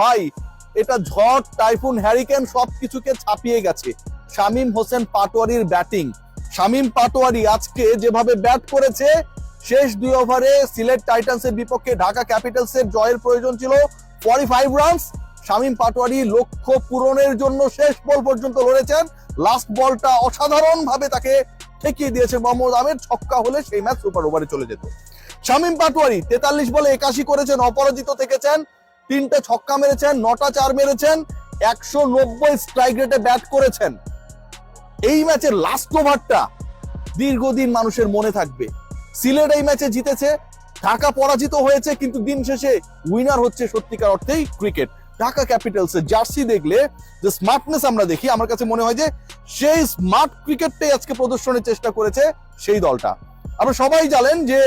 ভাই এটা ঝড়, টাইফুন, হ্যারিকেন সবকিছুকে ছাপিয়ে গেছে শামীম হোসেন পাটোয়ারির ব্যাটিং। শামীম পাটোয়ারি আজকে যেভাবে ব্যাট করেছে, শেষ 2 ওভারে সিলেট টাইটান্সের বিপক্ষে ঢাকা ক্যাপিটালসের জয়ের প্রয়োজন ছিল 45 রানস। শামীম পাটোয়ারি লক্ষ্য পূরণের জন্য শেষ বল পর্যন্ত লড়েছেন। লাস্ট বলটা অসাধারণ ভাবে তাকে ঠেকিয়ে দিয়েছে মোহাম্মদ আমির। ছক্কা হলে সেই ম্যাচ সুপার ওভারে চলে যেত। শামীম পাটোয়ারি 43 বলে 81 করেছেন, অপরাজিত থেকেছেন, 3টে ছক্কা মেরেছেন, 9টা 4 মেরেছেন, 190 স্ট্রাইক রেটে ব্যাট করেছেন। এই ম্যাচের লাস্ট ওভারটা দীর্ঘদিন মানুষের মনে থাকবে। সিলেট এই ম্যাচে জিতেছে, ঢাকা পরাজিত হয়েছে, কিন্তু দিন শেষে উইনার হচ্ছে সত্যিকার অর্থেই ক্রিকেট। ঢাকা ক্যাপিটালসের জার্সি দেখলে যে স্মার্টনেস আমরা দেখি, আমার কাছে মনে হয় যে সেই স্মার্ট ক্রিকেটটাই আজকে প্রদর্শনের চেষ্টা করেছে সেই দলটা। আপনারা সবাই জানেন যে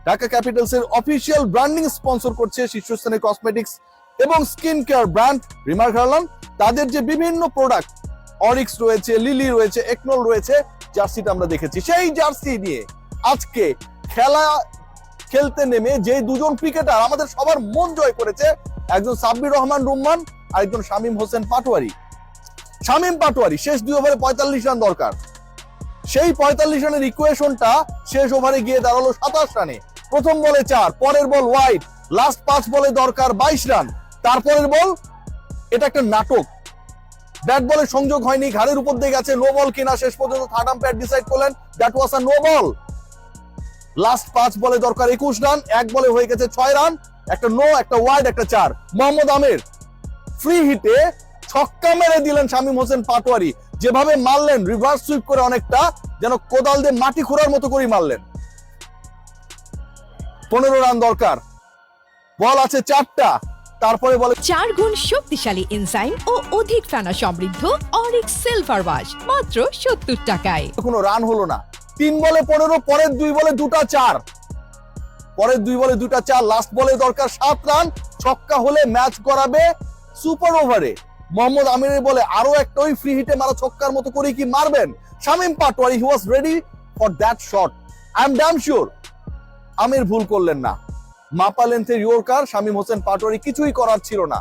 ঢাকা ক্যাপিটালসের অফিসিয়াল ব্র্যান্ডিং স্পন্সর করছে শীর্ষস্থানীয় কসমেটিক্স এবং skin care brand remark Harlan. তাদের যে বিভিন্ন প্রোডাক্ট, অরিক্স রয়েছে, লিলি রয়েছে, একনল রয়েছে, জার্সিটা আমরা দেখেছি। সেই জার্সি নিয়ে আজকে খেলতে নেমে যে দুজন ক্রিকেটার আমাদের সবার মন জয় করেছে, একজন সাব্বির রহমান রুম্মান আর একজন শামীম হোসেন পাটোয়ারি। শামীম পাটোয়ারি শেষ 2 ওভারে 45 রান দরকার, সেই 45 রানের ইকুয়েশনটা শেষ ওভারে গিয়ে দাঁড়ালো 27 রানে। প্রথম বলে 4, পরের বল ওয়াইড, লাস্ট 5 বলে দরকার 22 রান। তারপরের বল, এটা একটা নাটক, ব্যাট বলের সংযোগ হয়নি, ঘাড়ের উপর দিয়ে গেছে, নো বল কিনা শেষ পর্যন্ত থার্ড আম্পায়ার ডিসাইড করলেন that was a no ball. Last 5 বলে দরকার 21 রান, এক বলে হয়ে গেছে 6 রান, একটা নো, একটা ওয়াইড, একটা 4। মোহাম্মদ আমির ফ্রি হিটে ছক্কা মেরে দিলেন শামীম হোসেন পাটোয়ারি, যেভাবে মারলেন রিভার্স সুইপ করে, অনেকটা যেন কোদাল দিয়ে মাটি খোঁড়ার মতো করে মারলেন। 15 রান দরকার, বল আছে 4টা, তারপরে বলে 4 গুণ শক্তিশালী এনজাইম ও অধিক ফেনা সমৃদ্ধ অরিক্স সিলভার ওয়াশ মাত্র 70 টাকায়। কোনো রান হলো না। 3 বলে 15, পরের 2 বলে 2টা 4, পরের 2 বলে 2টা 4, লাস্ট বলে দরকার 7 রান, ছক্কা হলে ম্যাচ করাবে সুপার ওভারে। মোহাম্মদ আমিরের বলে আরো একটা ওই ফ্রি হিটে মারা ছক্কার মতো করে কি মারবেন Shamim Patwari. He was ready for that shot. I am damn sure Amir ভুল করলেন না। মাপা লেন্থের ইয়র্কার শামীম হোসেন পাটোয়ারি কিছুই করার ছিল না।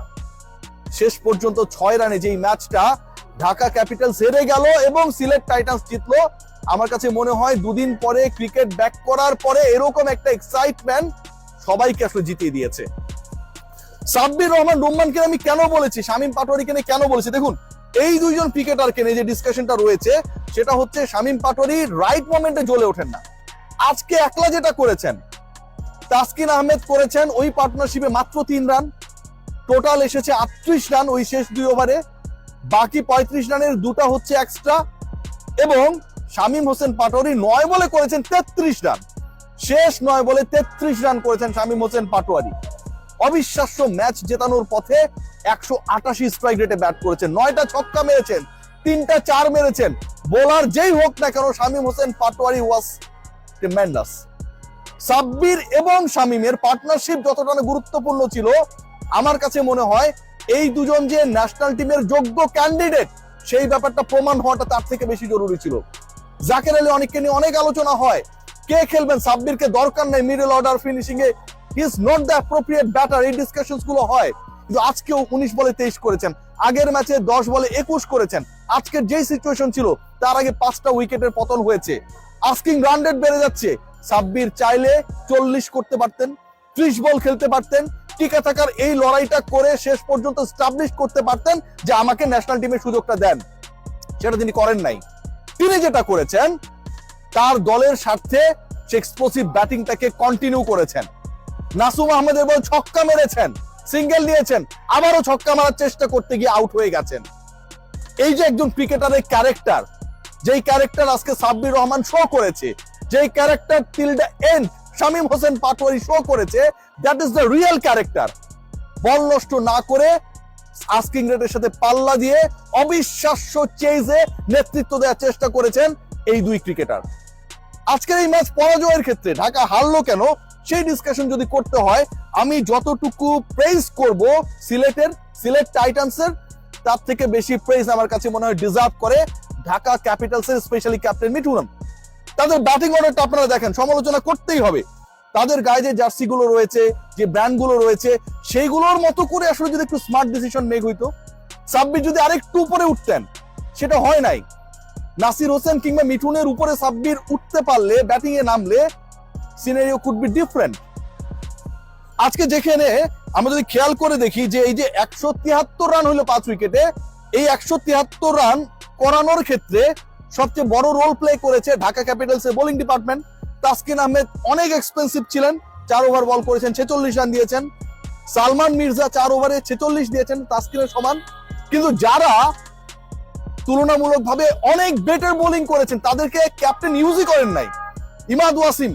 শেষ পর্যন্ত 6 রানে যেই ম্যাচটা ঢাকা ক্যাপিটালস হেরে গেল এবং সিলেট টাইটান্স জিতলো, আমার কাছে মনে হয় 2 দিন পরে ক্রিকেট ব্যাক করার পরে এরকম একটা এক্সাইটমেন্ট সবাইকে আসলে জিতিয়ে দিয়েছে। সাব্বির রহমান রুম্মানকে আমি কেন বলেছি, শামীম পাটোয়ারিকে নিয়ে কেন বলেছি, দেখুন এই দুইজন ক্রিকেটারকে নিয়ে যে ডিসকাশনটা রয়েছে সেটা হচ্ছে শামীম পাটোয়ারি রাইট মোমেন্টে জ্বলে ওঠেন না। আজকে একলা যেটা করেছেন, তাসকিন আহমেদ করেছেন ওই পার্টনারশিপে মাত্র 3 রান, টোটাল এসেছে 38 রান ওই শেষ 2 ওভারে, বাকি 35 রানের 2টা হচ্ছে এক্সট্রা, এবং শামীম হোসেন পাটোয়ারি 9 বলে করেছেন 33 রান। শেষ 9 বলে 33 রান করেছেন শামীম হোসেন পাটোয়ারি। অবিশ্বাস্য ম্যাচ জেতানোর পথে 188 স্ট্রাইক রেটে ব্যাট করেছেন, 9টা ছক্কা মেরেছেন, 3টা 4 মেরেছেন। বোলার যেই হোক না কেন শামীম হোসেন পাটোয়ারি ওয়াজ ট্রিমেন্ডাস। সাব্বির এবং শামীমের পার্টনারশিপ যতটা গুরুত্বপূর্ণ ছিল, আমার কাছে মনে হয় এই দুজন যে ন্যাশনাল টিমের যোগ্য ক্যান্ডিডেট সেই ব্যাপারটা প্রমাণ হওয়াটা তার থেকে বেশি জরুরি ছিল। জাকের আলী অনেককে নিয়ে অনেক আলোচনা হয়, কে খেলবেন, সাব্বিরকে দরকার নেই middle order finishing A, he is not the appropriate batter, এই ডিসকাশনস গুলো হয়। কিন্তু আজকেও 19 বলে 23 করেছেন, আগের ম্যাচে 10 বলে 21 করেছেন। আজকের যেই সিচুয়েশন ছিল তার আগে 5টা উইকেটের পতন হয়েছে, আস্কিং রান রেট বেড়ে যাচ্ছে। সাব্বির চাইলে 40 করতে পারতেন, 30 বল খেলতে পারতেন, টিকে থাকার এই লড়াইটা করে শেষ পর্যন্ত এস্টাবলিশ করতে পারতেন যে আমাকে ন্যাশনাল টিমের সুযোগটা দেন, সেটা তিনি করেন নাই। তিনি যেটা করেছেন তার দলের স্বার্থে এক্সপ্লোসিভ ব্যাটিংটাকে কন্টিনিউ করেছেন। নাসুম আহমেদের বল ছক্কা মেরেছেন, সিঙ্গেল দিয়েছেন, আবারও ছক্কা মারার চেষ্টা করতে গিয়ে আউট হয়ে গেছেন। এই যে একজন ক্রিকেটারের ক্যারেক্টার, যেই ক্যারেক্টার আজকে সাব্বির রহমান শো করেছে, যেই character till the end Shamim Hossain Patwari show করেছে, that is the real character. Ball নষ্ট না করে আস্কিং রেটের সাথে পাল্লা দিয়ে অবিশ্বাস্য চেজে নেতৃত্ব দেওয়ার চেষ্টা করেছেন এই দুই ক্রিকেটার। আজকের এই ম্যাচ পরাজয়ের ক্ষেত্রে ঢাকা হারলো কেন সেই ডিসকাশন যদি করতে হয়, আমি যতটুকু প্রেইজ করব সিলেট টাইটান্সের, তার থেকে বেশি প্রেইজ আমার কাছে মনে হয় ডিজার্ভ করে ঢাকা ক্যাপিটালসের স্পেশালি ক্যাপ্টেন মিঠুন। তাদের ব্যাটিং অর্ডারটা আপনারা দেখেন, সমালোচনা করতেই হবে। তাদের গায়ে যে জার্সি গুলো রয়েছে, যে ব্র্যান্ড গুলো রয়েছে, সেইগুলোর মতো করে আসলে যদি একটু স্মার্ট ডিসিশন মেক হইতো, সাব্বির যদি আরেকটু উপরে উঠতেন, সেটা হয় নাই। নাসির হোসেন কিংবা মিঠুনের উপরে সাব্বির উঠতে পারলে, ব্যাটিং এ নামলে সিনারিও কুড বি ডিফারেন্ট। আজকে যেখানে আমরা যদি খেয়াল করে দেখি যে এই যে 173 রান হলো 5 উইকেটে, এই 173 রান করানোর ক্ষেত্রে সবচেয়ে বড় রোল প্লে করেছে ঢাকা ক্যাপিটালসের বোলিং ডিপার্টমেন্ট। তাসকিন আহমেদ অনেক এক্সপেন্সিভ ছিলেন, 4 ওভার বল করেছেন, 46 রান দিয়েছেন। সালমান মির্জা 4 ওভারে 46 দিয়েছেন, তাসকিনের সমান। কিন্তু যারা তুলনামূলকভাবে অনেক বেটার বোলিং করেছেন তাদেরকে ক্যাপ্টেন ইউজই করেন নাই। ইমাদ ওয়াসিম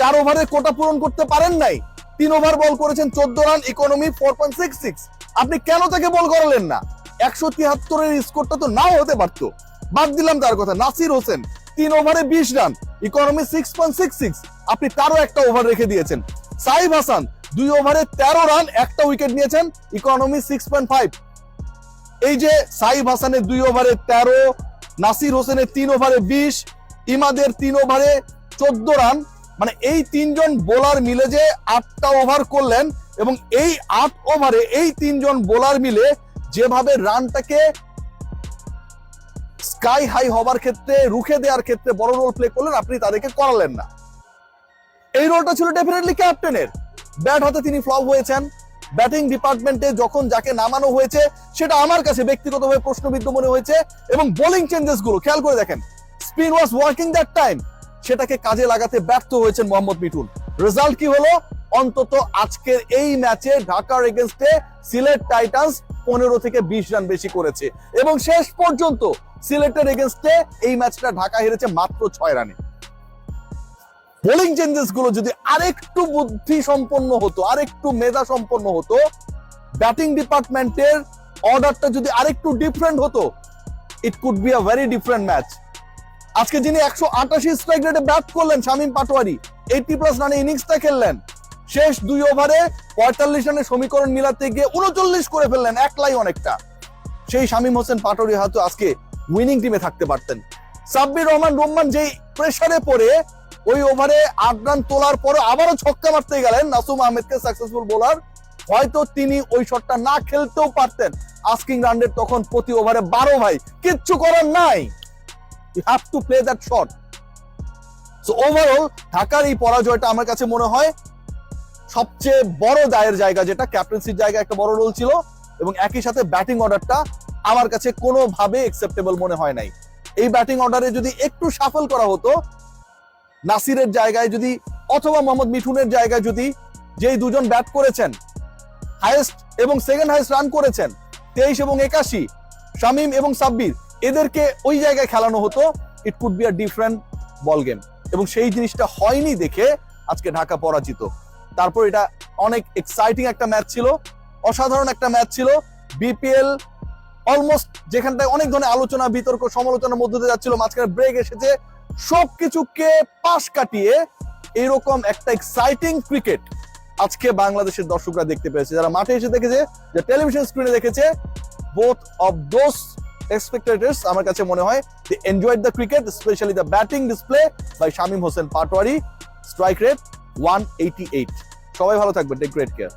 4 ওভারে কোটা পূরণ করতে পারেন নাই, 3 ওভার বল করেছেন, 14 রান, ইকোনমি 4.66। আপনি কেন তাকে বল করালেন না? 173 এর স্কোরটা তো নাও হতে পারতো। বাদ দিলাম তার কথা। নাসির হোসেন 3 ওভারে 20 রান, ইকোনমি 6.66, আপনি তারও একটা ওভার রেখে দিয়েছেন। সাইফ হাসান 2 ওভারে 13 রান, একটা উইকেট নিয়েছেন, ইকোনমি 6.5। এই যে সাইফ হাসানের 2 ওভারে 13, নাসির হোসেনের 3 ওভারে 20, ইমাদের 3 ওভারে 14 রান, মানে এই 3 জন বোলার মিলে যে 8টা ওভার করলেন, এবং এই 8 ওভারে এই 3 জন বোলার মিলে যেভাবে রানটাকে স্কাই হাই হবার ক্ষেত্রে, রুখে দেওয়ার ক্ষেত্রে বড় রোল প্লে করলেন, আপনি তাদেরকে করালেন না। এই রোলটা ছিল ডেফিনেটলি ক্যাপ্টেনের। ব্যাট হাতে তিনি ফ্লপ হয়েছেন। ব্যাটিং ডিপার্টমেন্টে যখন যাকে নামানো হয়েছে সেটা আমার কাছে ব্যক্তিগতভাবে প্রশ্নবিদ্ধ মনে হয়েছে। এবং বোলিং চেঞ্জেস গুলো খেয়াল করে দেখেন, spin was working that time, সেটাকে কাজে লাগাতে ব্যর্থ হয়েছেন মোহাম্মদ মিঠুন। রেজাল্ট কি হলো? অন্তত আজকের এই ম্যাচে ঢাকার এগেইনস্টে সিলেট টাইটান্স 15 থেকে 20 রান বেশি করেছে, এবং শেষ পর্যন্ত সিলেটের এগেইনস্টে এই ম্যাচটা ঢাকা হেরেছে মাত্র 6 রানে। বোলিং চেঞ্জেস গুলো যদি আরেকটু বুদ্ধি সম্পন্ন হতো, আরেকটু মেধা সম্পন্ন হতো, ব্যাটিং ডিপার্টমেন্টের অর্ডারটা যদি আরেকটু ডিফারেন্ট হতো, it could be a very different match. আজকে যিনি 188 স্ট্রাইক রেটে ব্যাট করলেন, শামীম পাটোয়ারি 80+ রানে ইনিংসটা খেললেন, শেষ 2 ওভারে 45 রানের সমীকরণ মিলাতে গিয়ে 39 করে ফেললেন, একলাই অনেকটা। সেই শামীম হোসেন পাটোয়ারি হয়তো আজকে উইনিং টিমে থাকতে পারতেন। সাব্বির রহমান যেই প্রেসারে পড়ে ওই ওভারে 8 রান তোলার পরে আবারও ছক্কা মারতে গেলেন নাসুম আহমেদকে, সাকসেসফুল বোলার, হয়তো তিনি ওই শটটা না খেলতেও পারতেন। আস্কিং রান রেট তখন প্রতি ওভারে 12 ভাই, কিচ্ছু করার নাই, you have to play that shot. So overall ঢাকার এই পরাজয়টা আমার কাছে মনে হয় সবচেয়ে বড় দায়ের জায়গা, যেটা ক্যাপ্টেন্সির জায়গা একটা বড় রোল ছিল, এবং একই সাথে ব্যাটিং অর্ডারটা আমার কাছে কোনোভাবে অ্যাকসেপ্টেবল মনে হয় নাই। এই ব্যাটিং অর্ডারে যদি একটু শাফল করা হতো, নাসিরের জায়গায় যদি, অথবা মোহাম্মদ মিঠুনের জায়গায় যদি, যেই দুজন ব্যাট করেছেন হাইয়েস্ট এবং সেকেন্ড হাইয়েস্ট রান করেছেন 23 এবং 81, শামীম এবং সাব্বির, এদেরকে ওই জায়গায় খেলানো হতো, it could be a different ball game. এবং সেই জিনিসটা হয়নি দেখে আজকে ঢাকা পরাজিত। তারপর এটা অনেক এক্সাইটিং একটা ম্যাচ ছিল, অসাধারণ একটা ম্যাচ ছিল। বিপিএল অলমোস্ট যেখানটায় অনেক ধরনের আলোচনা, বিতর্ক, সমালোচনার মধ্যে দিয়ে যাচ্ছিল, মাঝখানে ব্রেক এসেছে, সবকিছুকে পাশ কাটিয়ে এরকম একটা এক্সাইটিং ক্রিকেট আজকে বাংলাদেশের দর্শকরা দেখতে পেয়েছে, যারা মাঠে এসে দেখেছে, যে টেলিভিশন স্ক্রিনে দেখেছে। বোথ অফ দোজ spectators আমার কাছে মনে হয় they enjoyed the cricket, especially the batting display by Shamim Hossain Patwari. Strike rate 188। সবাই ভালো থাকবেন, টেক গ্রেট কেয়ার।